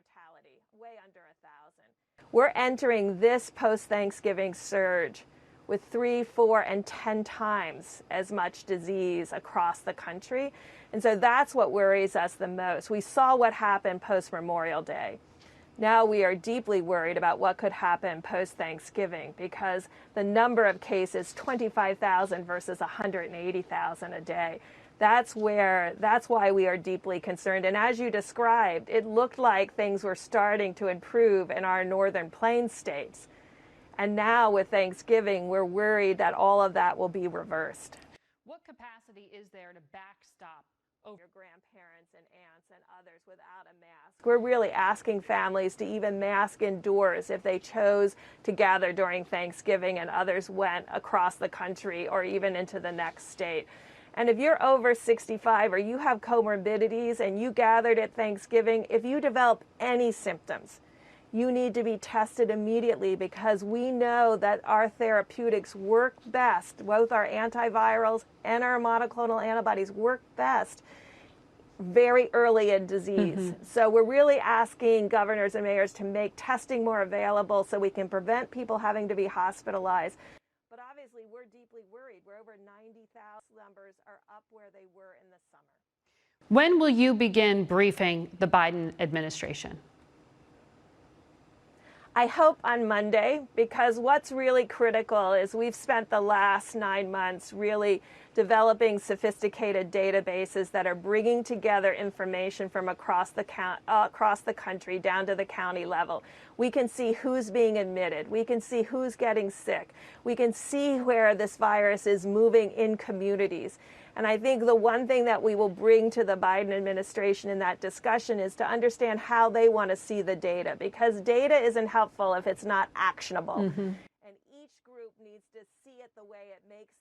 mortality, way under 1,000. We're entering this post-Thanksgiving surge with 3, 4, and 10 times as much disease across the country. And so that's what worries us the most. We saw what happened post-Memorial Day. Now we are deeply worried about what could happen post-Thanksgiving because the number of cases, 25,000 versus 180,000 a day. That's why we are deeply concerned. And as you described, it looked like things were starting to improve in our northern plains states. And now with Thanksgiving, we're worried that all of that will be reversed. What capacity is there to backstop over your grandparents and aunts and others without a mask? We're really asking families to even mask indoors if they chose to gather during Thanksgiving and others went across the country or even into the next state. And if you're over 65 or you have comorbidities and you gathered at Thanksgiving, if you develop any symptoms, you need to be tested immediately because we know that our therapeutics work best, both our antivirals and our monoclonal antibodies work best very early in disease. So we're really asking governors and mayors to make testing more available so we can prevent people having to be hospitalized. But obviously we're deeply worried. We're over 90,000 numbers are up where they were in the summer. When will you begin briefing the Biden administration? I hope on Monday, because what's really critical is we've spent the last 9 months really developing sophisticated databases that are bringing together information from across the country down to the county level. We can see who's being admitted. We can see who's getting sick. We can see where this virus is moving in communities. And I think the one thing that we will bring to the Biden administration in that discussion is to understand how they want to see the data, because data isn't helpful if it's not actionable. And each group needs to see it the way it makes them